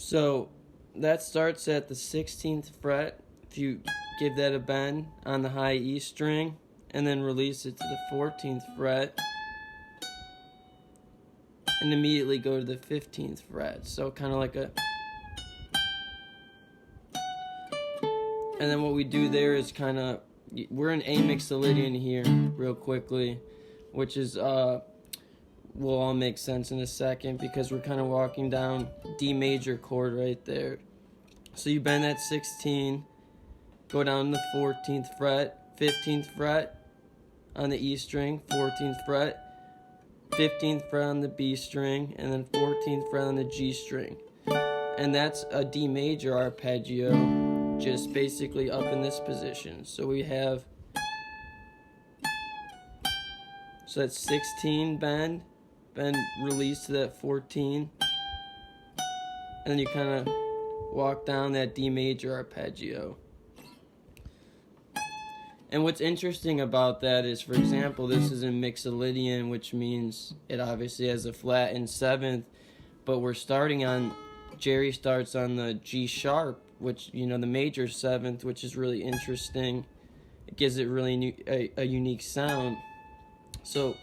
So that starts at the 16th fret. If you give that a bend on the high E string and then release it to the 14th fret and immediately go to the 15th fret. So kind of like a... And then what we do there is kind of... We're in A Mixolydian here real quickly, which is... will all make sense in a second because we're kind of walking down D major chord right there. So you bend that 16, go down to the 14th fret, 15th fret on the E string, 14th fret, 15th fret on the B string, and then 14th fret on the G string. And that's a D major arpeggio, just basically up in this position. So we have, so that's 16 bend, release to that 14, and then you kind of walk down that D major arpeggio. And what's interesting about that is, for example, this is in Mixolydian, which means it obviously has a flat in 7th, but we're starting on, Jerry starts on the G sharp, which, you know, the major 7th, which is really interesting. It gives it really a unique sound. So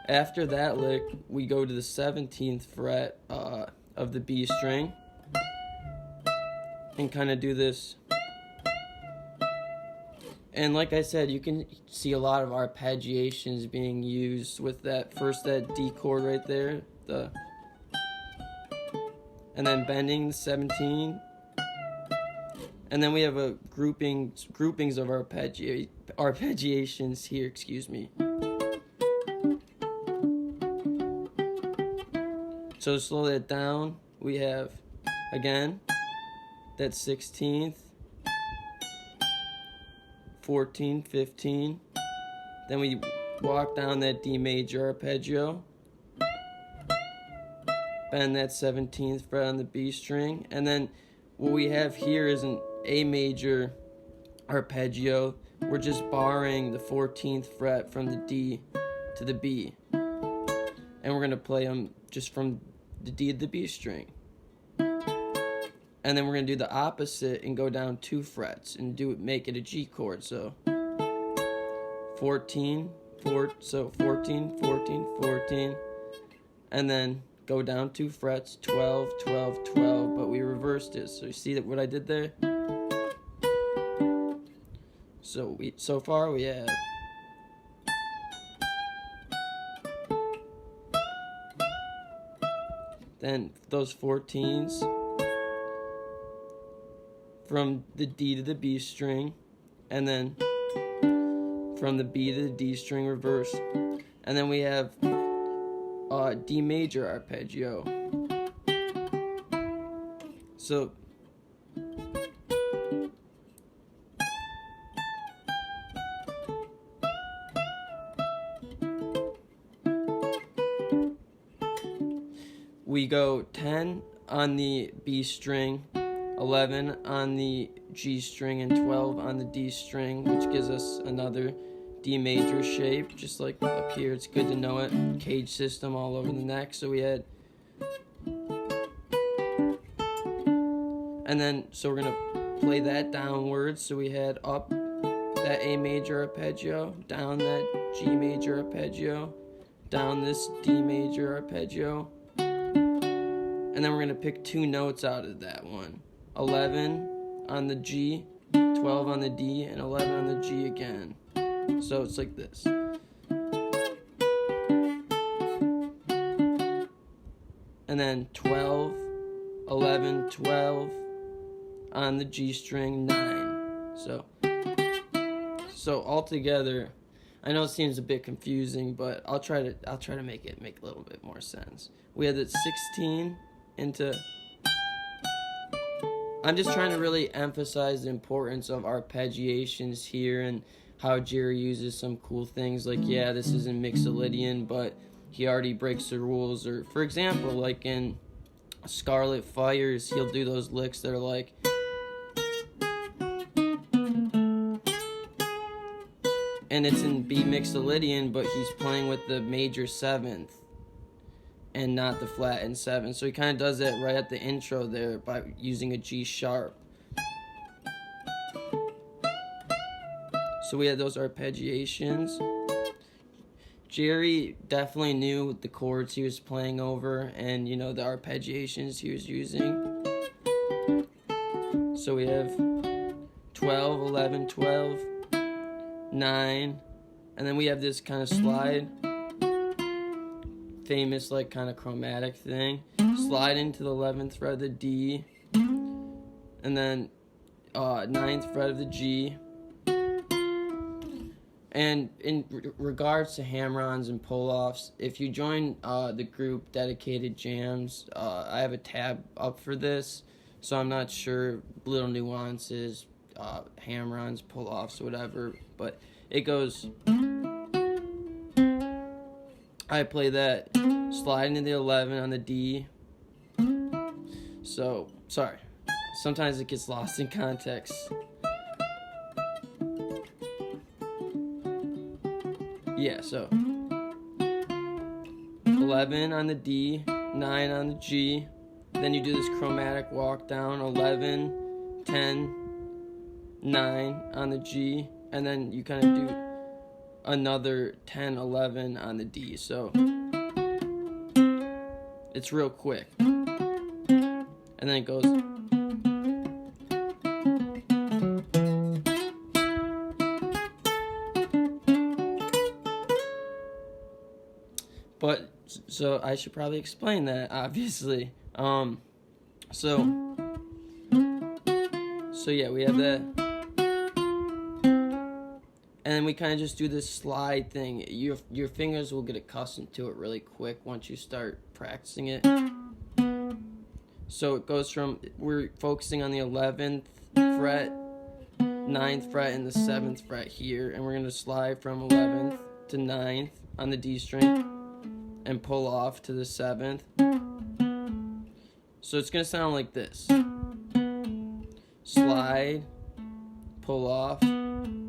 after that lick, we go to the 17th fret of the B string and kind of do this. And like I said, you can see a lot of arpeggiations being used with that D chord right there, and then bending the 17, and then we have a groupings of arpeggiations here. Excuse me. So to slow that down, we have, again, that 16th, 14, 15. Then we walk down that D major arpeggio, bend that 17th fret on the B string, and then what we have here is an A major arpeggio. We're just barring the 14th fret from the D to the B, and we're going to play them just from the D to the B string. And then we're going to do the opposite and go down 2 frets and make it a G chord. So 14, 14, 14, and then go down 2 frets, 12, 12, 12, but we reversed it. So you see that what I did there? So far we have then those 14s from the D to the B string, and then from the B to the D string reverse, and then we have D major arpeggio. So we go 10 on the B string, 11 on the G string, and 12 on the D string, which gives us another D major shape, just like up here. It's good to know it. Cage system all over the neck. So we had, and then so we're gonna play that downwards. So we had up that A major arpeggio, down that G major arpeggio, down this D major arpeggio, and then we're gonna pick 2 notes out of that one. 11 on the G, 12 on the D, and 11 on the G again. So it's like this. And then 12, 11, 12 on the G string, 9. So altogether, I know it seems a bit confusing, but I'll try to make it make a little bit more sense. We had that 16 into... I'm just trying to really emphasize the importance of arpeggiations here and how Jerry uses some cool things like, yeah, this isn't Mixolydian, but he already breaks the rules. Or, for example, like in Scarlet Fires, he'll do those licks that are like, and it's in B Mixolydian, but he's playing with the major 7th. and not the flat in 7. So he kind of does that right at the intro there by using a G sharp. So we had those arpeggiations. Jerry definitely knew the chords he was playing over and, you know, the arpeggiations he was using. So we have 12, 11, 12, 9, and then we have this kind of slide, famous like kind of chromatic thing. Slide into the 11th fret of the D, and then 9th fret of the G. And in regards to hammer-ons and pull-offs, if you join the group Dedicated Jams, I have a tab up for this, so I'm not sure little nuances, hammer-ons, pull-offs, whatever, but it goes, I play that slide into the 11 on the D. So, sorry, sometimes it gets lost in context. Yeah, so 11 on the D, 9 on the G, then you do this chromatic walk down, 11, 10, 9 on the G, and then you kind of do another 10, 11 on the D, so it's real quick. And then it goes, but so I should probably explain that, obviously. So yeah, we have that, and then we kind of just do this slide thing. Your fingers will get accustomed to it really quick once you start practicing it. So it goes from, we're focusing on the 11th fret, 9th fret, and the 7th fret here, and we're going to slide from 11th to 9th on the D string and pull off to the 7th. So it's going to sound like this. Slide, pull off,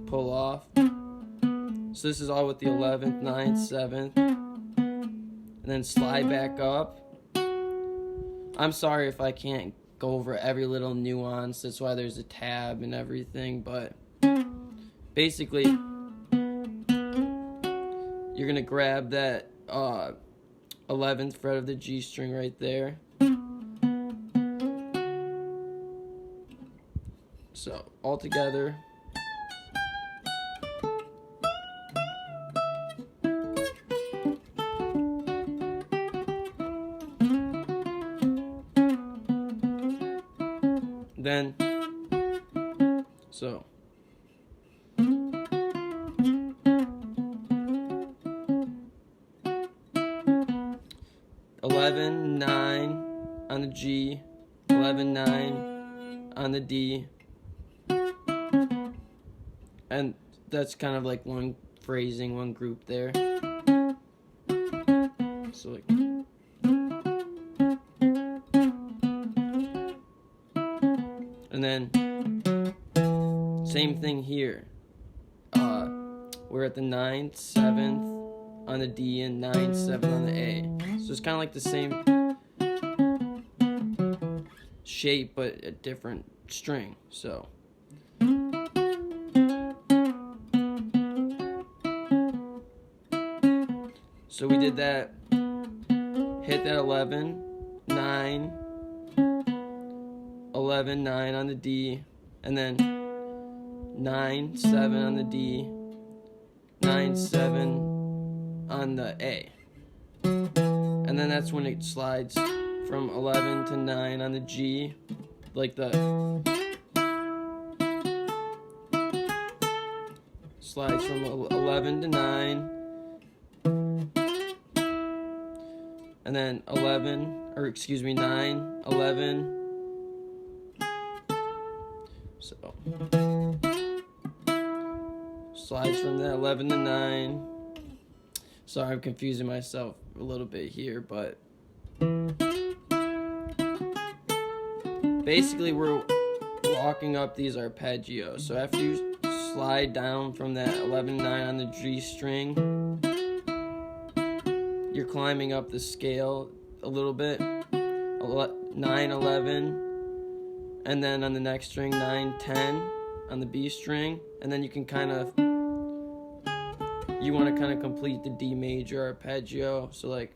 pull off. So this is all with the 11th, 9th, 7th. And then slide back up. I'm sorry if I can't go over every little nuance. That's why there's a tab and everything. But basically, you're going to grab that 11th fret of the G string right there. So, all together. Then, so. Eleven, 9 on the G, 11, 9 on the D, and that's kind of like one phrasing, one group there. So like, and then same thing here. We're at the 9th, 7th on the D and 9, 7 on the A. So it's kind of like the same shape, but a different string. So we did that, hit that 11, 9, 11, 9 on the D, and then 9, 7 on the D, 9, 7 on the A. And then that's when it slides from 11 to 9 on the G, like the slides from 11 to 9, and then 9, 11. So slides from the 11 to 9. Sorry, I'm confusing myself a little bit here, but basically we're walking up these arpeggios. So after you slide down from that 11, 9 on the G string, you're climbing up the scale a little bit. 9, 11, and then on the next string 9, 10 on the B string, and then you can you want to kind of complete the D major arpeggio, so like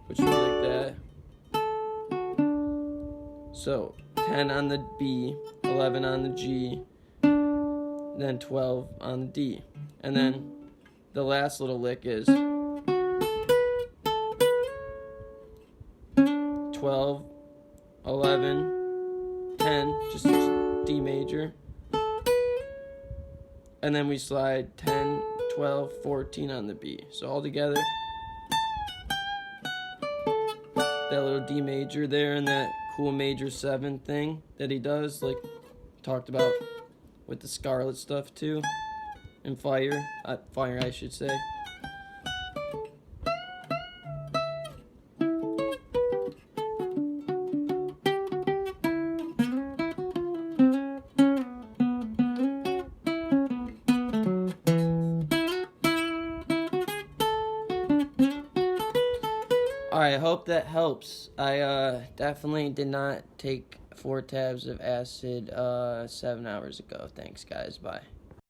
which would be like that. So 10 on the B, 11 on the G, then 12 on the D, and then the last little lick is 12, 11, 10, just D major, and then we slide 10, 12, 14 on the B. So all together, that little D major there and that cool major 7 thing that he does, like talked about with the Scarlet stuff too, and Fire I should say. Alright, I hope that helps. I definitely did not take 4 tabs of acid 7 hours ago. Thanks, guys. Bye.